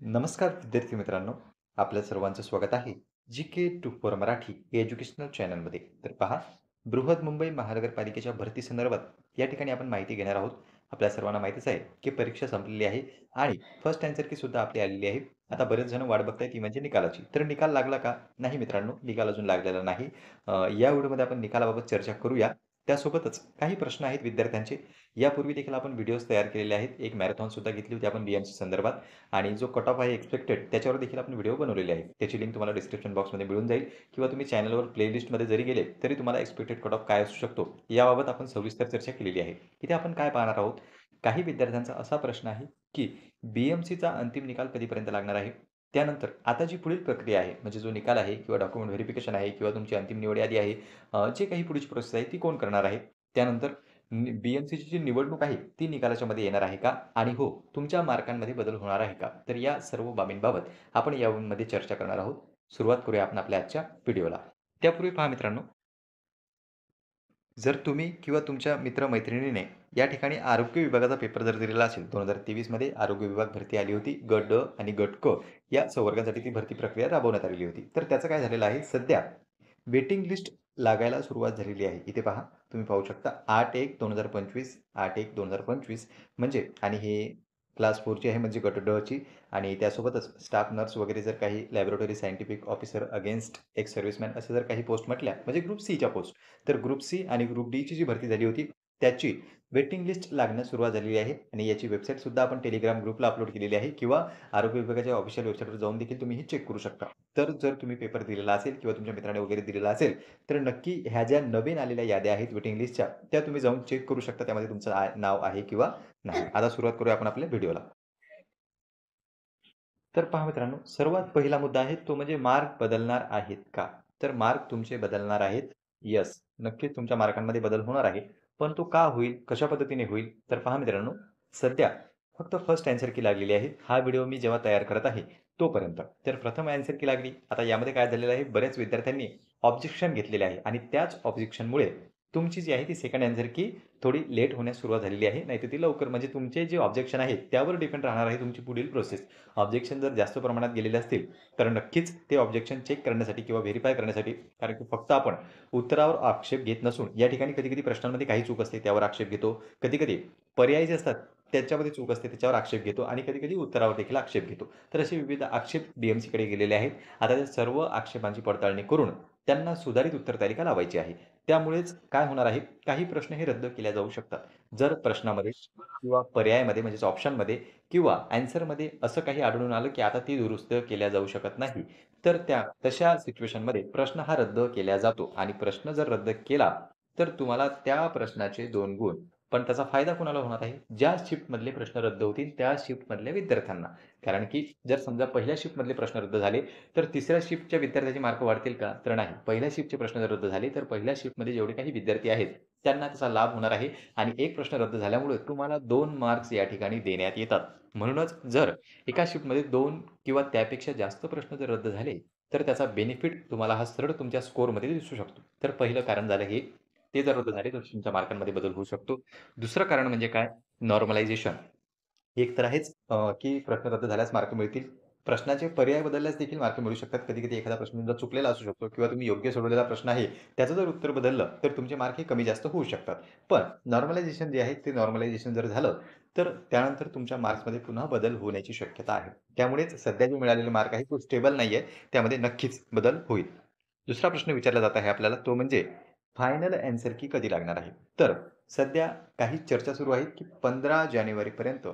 नमस्कार विद्यार्थी मित्रांनो, आपल्या सर्वांचं स्वागत आहे जी के 2 मराठी या एज्युकेशनल चॅनलमध्ये. तर पहा, बृहत मुंबई महानगरपालिकेच्या भरती संदर्भात या ठिकाणी आपण माहिती घेणार आहोत. आपल्या सर्वांना माहितीच आहे की परीक्षा संपलेली आहे आणि फर्स्ट आन्सर की सुद्धा आपली आलेली आहे. आता बरेच जण वाट बघतायत ती म्हणजे निकालाची. तर निकाल लागला का? नाही मित्रांनो, निकाल अजून लागलेला नाही. या व्हिडिओमध्ये आपण निकालाबाबत चर्चा करूया. त्यासोबतच काही प्रश्न आहेत विद्यार्थ्यांचे. यापूर्वी देखील आपण व्हिडिओज तयार केलेले आहेत. एक मॅरेथॉन सुद्धा घेतली होती आपण बी संदर्भात. आणि जो कट ऑफ आहे एक्स्पेक्टेड त्याच्यावर देखील आपण व्हिडिओ बनवलेले आहे. त्याची लिंक तुम्हाला डिस्क्रिप्शन बॉक्समध्ये मिळून जाईल किंवा तुम्ही चॅनलवर प्लेलिस्टमध्ये जरी गेले, तरी तुम्हाला एक्स्पेक्टेड कट ऑफ काय असू शकतो, याबाबत आपण सविस्तर चर्चा केलेली आहे. इथे आपण काय पाहणार आहोत, काही विद्यार्थ्यांचा असा प्रश्न आहे, की बी-एम-सीचा अंतिम निकाल कधीपर्यंत लागणार आहे? त्यानंतर आता जी पुढील प्रक्रिया आहे, म्हणजे जो निकाल आहे किंवा डॉक्युमेंट व्हेरिफिकेशन आहे किंवा तुमची अंतिम निवड यादी आहे, जे काही पुढची प्रोसेस आहे ती कोण करणार आहे? त्यानंतर बी-एम-सीची जी निवडणूक आहे, ती निकालाच्यामध्ये येणार आहे का? आणि हो, तुमच्या मार्कांमध्ये बदल होणार आहे का? तर या सर्व बाबींबाबत आपण यामध्ये चर्चा करणार आहोत. सुरुवात करूया आपण आपल्या आजच्या व्हिडिओला. त्यापूर्वी पहा मित्रांनो, जर तुम्ही किंवा तुमच्या मित्र-मैत्रिणीने या ठिकाणी आरोग्य विभागाचा पेपर जर दिलेला असेल, 2023 मध्ये आरोग्य विभाग भरती आली होती. गट ड आणि गट क या संवर्गासाठी ती भरती प्रक्रिया राबवण्यात आलेली होती. तर त्याचं काय झालेलं आहे, सध्या वेटिंग लिस्ट लागायला सुरुवात झालेली आहे. इथे पहा, तुम्ही पाहू शकता 8/1/2025, 8/1/2025 म्हणजे आणि हे क्लास 4 ची आहे म्हणजे गट ड ची आणि त्यासोबतच स्टाफ नर्स वगैरे जर काही laboratory scientific officer against ex serviceman अशा जर काही पोस्ट म्हटल्या, म्हणजे ग्रुप सीच्या पोस्ट. तर ग्रुप सी आणि ग्रुप डीची जी भरती झाली होती, त्याची वेटिंग लिस्ट लागण्यास सुरुवात झालेली आहे आणि याची वेबसाईट सुद्धा आपण Telegram ग्रुपला अपलोड केलेली आहे किंवा आरोग्य विभागाच्या ऑफिशियल वेबसाईटवर जाऊन देखील तुम्ही हे चेक करू शकता. तर जर तुम्ही पेपर दिलेला असेल किंवा तुमच्या मित्राने वगैरे दिलेला असेल, तर नक्की ह्या ज्या नवीन आलेल्या याद्या आहेत वेटिंग लिस्टच्या, त्या तुम्ही जाऊन चेक करू शकता. त्यामध्ये तुमचं नाव आहे किंवा नाही. आता सुरुवात करूया आपण आपल्या व्हिडिओला. तर पहा मित्रांनो, सर्वात पहिला मुद्दा आहे तो म्हणजे मार्क बदलणार आहेत का? तर मार्क तुमचे बदलणार आहेत. येस, नक्कीच तुमच्या मार्कांमध्ये बदल होणार आहे. पण तो का होईल? कशा पद्धतीने होईल? तर पहा मित्रांनो, सध्या फक्त फर्स्ट अँसर की लागलेली आहे. हा व्हिडिओ मी जेव्हा तयार करत आहे तोपर्यंत. तर प्रथम अँसर की लागली. आता यामध्ये काय झालेलं आहे, बऱ्याच विद्यार्थ्यांनी ऑब्जेक्शन घेतलेले आहे आणि त्याच ऑब्जेक्शनमुळे तुमची जी आहे ती सेकंड अँसर की थोडी लेट होण्यास सुरुवात झालेली आहे. नाहीतर ती लवकर म्हणजे तुमचे जे ऑब्जेक्शन आहे त्यावर डिपेंड राहणार आहे तुमची पुढील प्रोसेस. ऑब्जेक्शन जर जास्त प्रमाणात गेलेले असतील, तर नक्कीच ते ऑब्जेक्शन चेक करण्यासाठी किंवा व्हेरिफाय करण्यासाठी, कारण की फक्त आपण उत्तरावर आक्षेप घेत नसून, या ठिकाणी कधी-कधी प्रश्नांमध्ये काही चूक असते, त्यावर आक्षेप घेतो. कधी-कधी पर्याय जे असतात, त्याच्यामध्ये चूक असते, त्याच्यावर आक्षेप घेतो आणि कधी-कधी उत्तरावर देखील आक्षेप घेतो. तर असे विविध आक्षेप डी गेलेले आहेत. आता त्या सर्व आक्षेपांची पडताळणी करून त्यांना सुधारित उत्तर तालिका लावायची आहे. त्यामुळेच काय होणार आहे, काही प्रश्न हे रद्द केले जाऊ शकतात. जर प्रश्नामध्ये किंवा पर्यायामध्ये म्हणजेच ऑप्शनमध्ये किंवा ॲन्सरमध्ये असं काही आढळून आलं, की आता ती दुरुस्त केल्या जाऊ शकत नाही. तर त्या तशा सिच्युएशनमध्ये प्रश्न हा रद्द केला जातो आणि प्रश्न जर रद्द केला, तर तुम्हाला त्या प्रश्नाचे 2 गुण. पण त्याचा फायदा कोणाला होणार आहे? ज्या शिफ्टमधले प्रश्न रद्द होतील त्या शिफ्टमधल्या विद्यार्थ्यांना. कारण की जर समजा पहिल्या शिफ्टमधले प्रश्न रद्द झाले, तर तिसऱ्या शिफ्टच्या विद्यार्थ्याचे मार्क वाढतील का? तर नाही. पहिल्या शिफ्टचे प्रश्न जर रद्द झाले, तर पहिल्या शिफ्टमध्ये जेवढे काही विद्यार्थी आहेत, त्यांना त्याचा लाभ होणार आहे आणि एक प्रश्न रद्द झाल्यामुळे तुम्हाला 2 मार्क्स या ठिकाणी देण्यात येतात. म्हणूनच जर एका शिफ्टमध्ये 2 किंवा त्यापेक्षा जास्त प्रश्न जर रद्द झाले, तर त्याचा बेनिफिट तुम्हाला हा सरळ तुमच्या स्कोरमध्ये दिसू शकतो. तर पहिलं कारण झालं हे. ते जर रद्द झाले, तर तुमच्या मार्कांमध्ये बदल होऊ शकतो. दुसरं कारण म्हणजे काय? नॉर्मलायझेशन. एक तर आहेच की प्रश्न रद्द झाल्यास मार्क मिळतील. प्रश्नाचे पर्याय बदलल्यास देखील मार्क मिळू शकतात. कधी-कधी एखादा प्रश्न तुमचा चुकलेला असू शकतो किंवा तुम्ही योग्य सोडवलेला प्रश्न आहे, त्याचं जर उत्तर बदललं, तर तुमचे मार्क हे कमी जास्त होऊ शकतात. पण नॉर्मलायझेशन जे आहे, ते नॉर्मलायझेशन जर झालं, तर त्यानंतर तुमच्या मार्क्समध्ये पुन्हा बदल होण्याची शक्यता आहे. त्यामुळेच सध्या जो मिळालेला मार्क आहे, तो स्टेबल नाहीये. त्यामध्ये नक्कीच बदल होईल. दुसरा प्रश्न विचारला जात आहे आपल्याला, तो म्हणजे फायनल ॲन्सर की कधी लागणार आहे? तर सध्या काही चर्चा सुरू आहेत, की 15 जानेवारीपर्यंत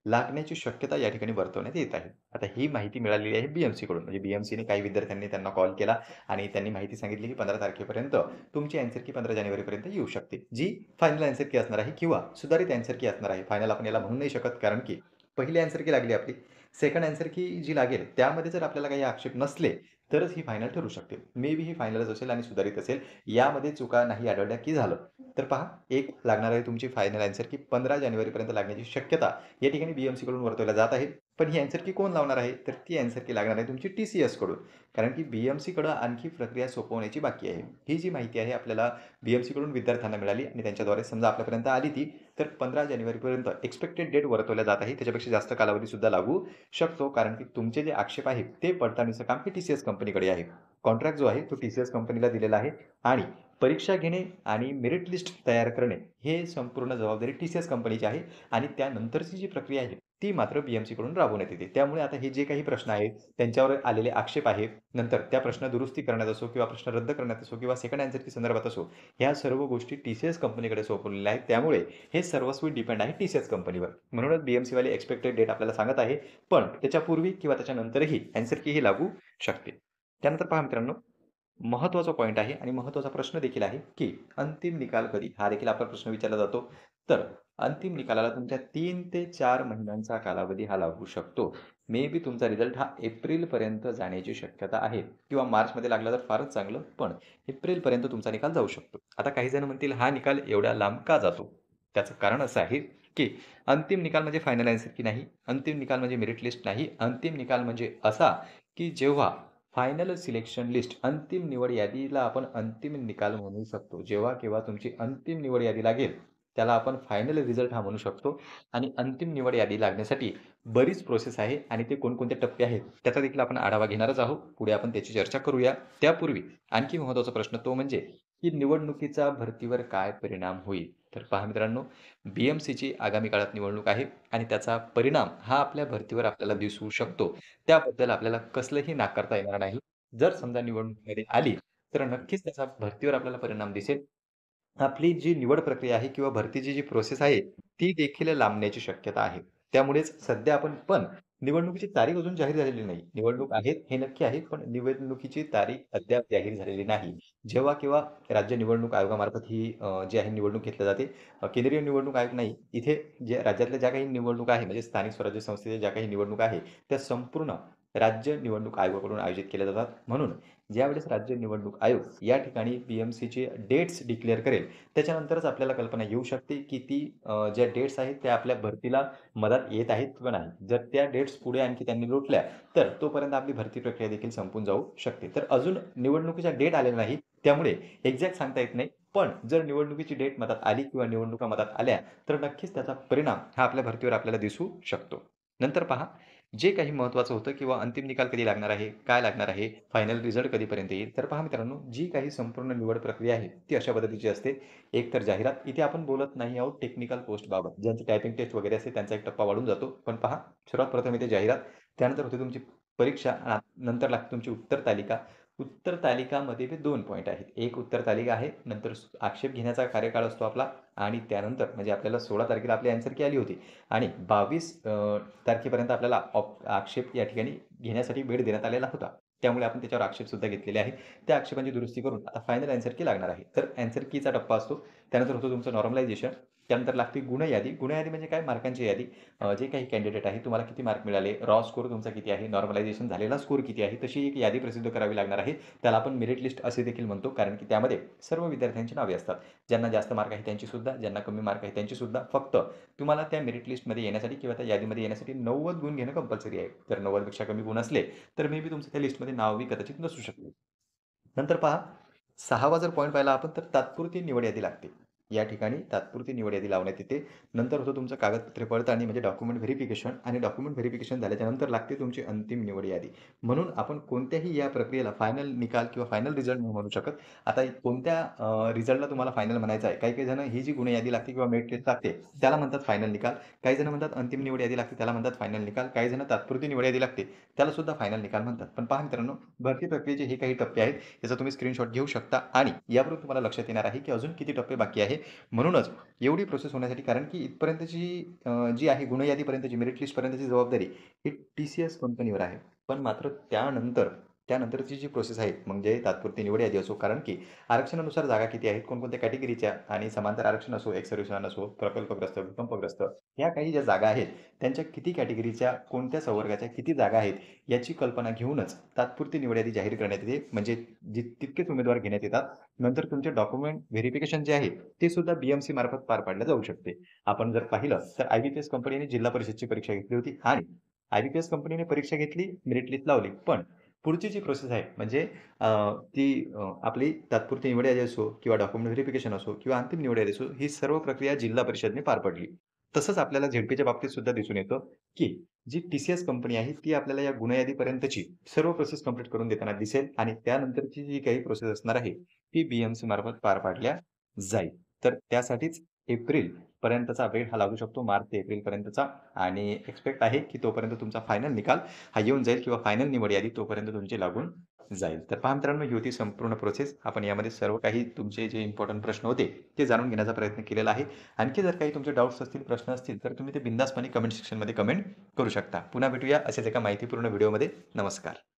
लागण्याची शक्यता या ठिकाणी वर्तवण्यात येत आहे. आता ही माहिती मिळालेली आहे बी-एम-सीकडून. म्हणजे बी-एम-सीने काही विद्यार्थ्यांनी त्यांना कॉल केला आणि त्यांनी माहिती सांगितली, की 15 तारखेपर्यंत तुमची ॲन्सर की 15 जानेवारीपर्यंत येऊ शकते. जी फायनल ॲन्सर की असणार आहे किंवा सुधारित ॲन्सर की असणार आहे. फायनल आपण याला म्हणू नाही शकत, कारण की पहिली ॲन्सर की लागली आपली. सेकंड ॲन्सर की जी लागेल, त्यामध्ये जर आपल्याला काही आक्षेप नसले, तरच ही फायनल ठरू शकते. मे बी ही फायनलच असेल आणि सुधारित असेल. यामध्ये चुका नाही आढळल्या की झालं. तर पहा, एक लागणार आहे तुमची फायनल ॲन्सर की 15 जानेवारीपर्यंत लागण्याची शक्यता या ठिकाणी बी-एम-सीकडून वर्तवल्या जात आहे. पण ही ॲन्सर की कोण लावणार आहे? तर ती ॲन्सर की लागणार आहे तुमची TCS कडून. कारण की BMCकडं आणखी प्रक्रिया सोपवण्याची बाकी आहे. ही जी माहिती आहे आपल्याला BMCकडून विद्यार्थ्यांना मिळाली आणि त्यांच्याद्वारे समजा आपल्यापर्यंत आली ती, तर 15 जानेवारीपर्यंत एक्स्पेक्टेड डेट वर्तवल्या जात आहे. त्याच्यापेक्षा जास्त कालावधीसुद्धा लागू शकतो. कारण की तुमचे जे आक्षेप आहेत, ते पडताळणीचं काम हे TCS कंपनीकडे आहे. कॉन्ट्रॅक्ट जो आहे तो TCS कंपनीला दिलेला आहे आणि परीक्षा घेणे आणि मेरिट लिस्ट तयार करणे, हे संपूर्ण जबाबदारी TCS कंपनीची आहे आणि त्यानंतरची जी प्रक्रिया आहे, ती मात्र BMCकडून राबवण्यात येते. त्यामुळे आता हे जे काही प्रश्न आहेत, त्यांच्यावर आलेले आक्षेप आहेत, नंतर त्या प्रश्न दुरुस्ती करण्यात असो किंवा प्रश्न रद्द करण्यात असो किंवा सेकंड आन्सर की संदर्भात असो, ह्या सर्व गोष्टी TCS कंपनीकडे सोपवलेल्या आहेत. त्यामुळे हे सर्वस्वी डिपेंड आहे TCS कंपनीवर. म्हणूनच BMCवाले एक्स्पेक्टेड डेट आपल्याला सांगत आहे, पण त्याच्यापूर्वी किंवा त्याच्यानंतरही आन्सर की ही लागू शकते. त्यानंतर पहा मित्रांनो, महत्त्वाचा पॉइंट आहे आणि महत्त्वाचा प्रश्न देखील आहे, की अंतिम निकाल कधी? हा देखील आपला प्रश्न विचारला जातो. तर अंतिम निकालाला तुमच्या 3 ते 4 महिन्यांचा कालावधी हा लागू शकतो. मे बी तुमचा रिझल्ट हा एप्रिलपर्यंत जाण्याची शक्यता आहे किंवा मार्चमध्ये लागला तर फारच चांगलं, पण एप्रिलपर्यंत तुमचा निकाल जाऊ शकतो. आता काही जण म्हणतील, हा निकाल एवढ्या लांब का जातो? त्याचं कारण असं आहे, की अंतिम निकाल म्हणजे फायनल आन्सर की नाही. अंतिम निकाल म्हणजे मेरिट लिस्ट नाही. अंतिम निकाल म्हणजे असा, की जेव्हा फायनल सिलेक्शन लिस्ट, अंतिम निवड यादीला आपण अंतिम निकाल म्हणू शकतो. जेव्हा केव्हा तुमची अंतिम निवड यादी लागेल, त्याला आपण फायनल रिझल्ट हा म्हणू शकतो आणि अंतिम निवड यादी लागण्यासाठी बरीच प्रोसेस आहे आणि ते कोणकोणते टप्पे आहेत, त्याचा देखील आपण आढावा घेणारच आहोत. पुढे आपण त्याची चर्चा करूया. त्यापूर्वी आणखी महत्त्वाचा प्रश्न तो म्हणजे, की निवडणुकीचा भरतीवर काय परिणाम होईल? तर पहा मित्रांनो, BMCची आगामी काळात निवडणूक आहे आणि त्याचा परिणाम हा आपल्या भरतीवर आपल्याला दिसू शकतो. त्याबद्दल आपल्याला कसलंही नाकारता येणार नाही. जर समजा निवडणुकीमध्ये आली, तर नक्कीच त्याचा भरतीवर आपल्याला परिणाम दिसेल. आपली जी निवड प्रक्रिया आहे किंवा भरतीची जी प्रोसेस आहे, ती देखील लांबण्याची शक्यता आहे. त्यामुळेच सध्या आपण पण निवडणुकीची तारीख अजून जाहीर झालेली नाही. निवडणूक आहेत हे नक्की आहे, पण निवडणुकीची तारीख अद्याप जाहीर झालेली नाही. जेव्हा केव्हा राज्य निवडणूक आयोगामार्फत ही जी आहे निवडणूक घेतली जाते. केंद्रीय निवडणूक आयोग नाही, इथे जे राज्यातल्या ज्या काही निवडणुका आहे, म्हणजे स्थानिक स्वराज्य संस्थेच्या ज्या काही निवडणुका आहे, त्या संपूर्ण राज्य निवडणूक आयोगाकडून आयोजित केल्या जातात. म्हणून ज्यावेळेस राज्य निवडणूक आयोग या ठिकाणी BMCचे डेट्स डिक्लेअर करेल, त्याच्यानंतरच आपल्याला कल्पना येऊ शकते, की ती ज्या डेट्स आहेत त्या आपल्या भरतीला मदत येत आहेत किंवा नाही. जर त्या डेट्स पुढे आणखी त्यांनी लोटल्या, तर तोपर्यंत आपली भरती प्रक्रिया देखील संपून जाऊ शकते. तर अजून निवडणुकीच्या डेट आलेल्या नाही. त्यामुळे एक्झॅक्ट सांगता येत नाही. पण जर निवडणुकीची डेट मधात आली किंवा निवडणुका मधात आल्या, तर नक्कीच त्याचा परिणाम हा आपल्या भरतीवर आपल्याला दिसू शकतो. नंतर पहा, जे काही महत्त्वाचं होतं किंवा अंतिम निकाल कधी लागणार आहे, काय लागणार आहे, फायनल रिझल्ट कधीपर्यंत येईल. तर पहा मित्रांनो, जी काही संपूर्ण निवड प्रक्रिया आहे, ती अशा पद्धतीची असते. एक तर जाहिरात. इथे आपण बोलत नाही आहोत टेक्निकल पोस्टबाबत. ज्यांची टायपिंग टेस्ट वगैरे असते त्यांचा एक टप्पा वाढून जातो. पण पहा, सर्वात प्रथम येते जाहिरात. त्यानंतर होते तुमची परीक्षा. नंतर लागते तुमची उत्तर तालिका. उत्तर तालिकामध्ये बी 2 पॉइंट आहेत. एक उत्तर तालिका आहे. नंतर आक्षेप घेण्याचा कार्यकाळ असतो आपला आणि त्यानंतर म्हणजे आपल्याला 16 तारखेला आपली ॲन्सर की आली होती आणि 22 तारखेपर्यंत आपल्याला आक्षेप या ठिकाणी घेण्यासाठी वेळ देण्यात आलेला होता. त्यामुळे आपण त्याच्यावर आक्षेपसुद्धा घेतलेले आहेत. त्या आक्षेपांची दुरुस्ती करून आता फायनल ॲन्सर की लागणार आहे. तर ॲन्सर कीचा टप्पा असतो. त्यानंतर होतं तुमचं नॉर्मलायझेशन. त्यानंतर लागते गुणयादी. गुणयादी म्हणजे काय? मार्कांची यादी. जे काही कॅन्डिडेट आहे, तुम्हाला किती मार्क मिळाले, रॉ स्कोर तुमचा किती आहे, नॉर्मलायझेशन झालेला स्कोर किती आहे, तशी एक यादी प्रसिद्ध करावी लागणार आहे. त्याला आपण मेरिट लिस्ट असे देखील म्हणतो. कारण की त्यामध्ये सर्व विद्यार्थ्यांची नावे असतात. ज्यांना जास्त मार्क आहे त्यांचीसुद्धा, ज्यांना कमी मार्क आहे त्यांचीसुद्धा. फक्त तुम्हाला त्या मेरिट लिस्टमध्ये येण्यासाठी किंवा त्या यादीमध्ये येण्यासाठी 90 गुण घेणं कंपल्सरी आहे. जर 90 पेक्षा कमी गुण असले, तर मे बी तुमचं त्या लिस्टमध्ये नावही कदाचित नसू शकते. नंतर पहा, 6वा जर पॉइंट पाहिला आपण तर तात्पुरती निवड यादी लागते. या ठिकाणी तात्पुरती निवड यादी लावण्यात येते. नंतर होतं तुमचं कागदपत्रे पडताळणी म्हणजे डॉक्युमेंट व्हेरिफिकेशन आणि डॉक्युमेंट व्हेरिफिकेशन झाल्याच्यानंतर लागते तुमची अंतिम निवड यादी. म्हणून आपण कोणत्याही या प्रक्रियेला फायनल निकाल किंवा फायनल रिझल्ट नाही म्हणू शकत. आता कोणत्या रिझल्टला तुम्हाला फायनल म्हणायचं आहे. काही-काही जण ही जी गुण यादी लागते किंवा मेरिट लिस्ट लागते, त्याला म्हणतात फायनल निकाल. काही जण म्हणतात अंतिम निवड यादी लागते, त्याला म्हणतात फायनल निकाल. काही जण तात्पुरती निवड यादी लागते, त्याला सुद्धा फायनल निकाल म्हणतात. पण पहा मित्रांनो, भरती प्रक्रियेचे हे काही टप्पे आहेत. याचा तुम्ही स्क्रीनशॉट घेऊ शकता आणि यावरून तुम्हाला लक्षात येणार आहे, की अजून किती टप्पे बाकी आहे. म्हणूनच एवढी प्रोसेस होण्यासाठी कारण की इथपर्यंतची जी आहे गुणयादीपर्यंतची, मेरिट लिस्टपर्यंतची जबाबदारी ही TCS कंपनीवर आहे. पण मात्र त्यानंतरची जी प्रोसेस आहे, म्हणजे तात्पुरती निवड यादी असो, कारण की आरक्षणानुसार जागा किती आहेत, कोणकोणत्या कॅटेगरीच्या आणि समांतर आरक्षण असो, एक्स सर्व्हिसमॅन असो, प्रकल्पग्रस्त, भूकंपग्रस्त, ह्या काही ज्या जागा आहेत, त्यांच्या किती कॅटेगरीच्या, कोणत्या संवर्गाच्या किती जागा आहेत, याची कल्पना घेऊनच तात्पुरती निवड यादी जाहीर करण्यात येते. म्हणजे तितकेच उमेदवार घेण्यात येतात. नंतर तुमचे डॉक्युमेंट व्हेरिफिकेशन जे आहे, ते सुद्धा BMC मार्फत पार पाडले जाऊ शकते. आपण जर पाहिलं तर IBPS कंपनीने जिल्हा परिषदची परीक्षा घेतली होती आणि IBPS कंपनीने परीक्षा घेतली, मेरिट लिस्ट लावली. पण पुढची जी प्रोसेस आहे म्हणजे अ, ती आपली तात्पुरती निवड यादी असो किंवा डॉक्युमेंट व्हेरिफिकेशन असो किंवा अंतिम निवड यादी असो, ही सर्व प्रक्रिया जिल्हा परिषदने पार पडली. तसंच आपल्याला झेडपीच्या बाबतीत सुद्धा दिसून येतं, की जी TCS कंपनी आहे, ती आपल्याला या गुणयादीपर्यंतची सर्व प्रोसेस कंप्लीट करून देताना दिसेल आणि त्यानंतरची जी काही प्रोसेस असणार आहे, ती BMC मार्फत पार पाडल्या जाईल. तर त्यासाठीच एप्रिलपर्यंतचा वेळ हा लागू शकतो, मार्च ते एप्रिलपर्यंतचा आणि एक्स्पेक्ट आहे, की तोपर्यंत तुमचा फायनल निकाल हा येऊन जाईल किंवा फायनल निवड यादी तोपर्यंत तुमची लागून जाईल. तर पहा मित्रांनो, ही होती संपूर्ण प्रोसेस. आपण यामध्ये सर्व काही तुमचे जे इम्पोर्टंट प्रश्न होते, ते जाणून घेण्याचा प्रयत्न केलेला आहे. आणखी जर काही तुमचे डाउट्स असतील, प्रश्न असतील, तर तुम्ही ते बिनधास्तपणे कमेंट सेक्शनमध्ये कमेंट करू शकता. पुन्हा भेटूया अशाच एका माहितीपूर्ण व्हिडिओमध्ये. नमस्कार.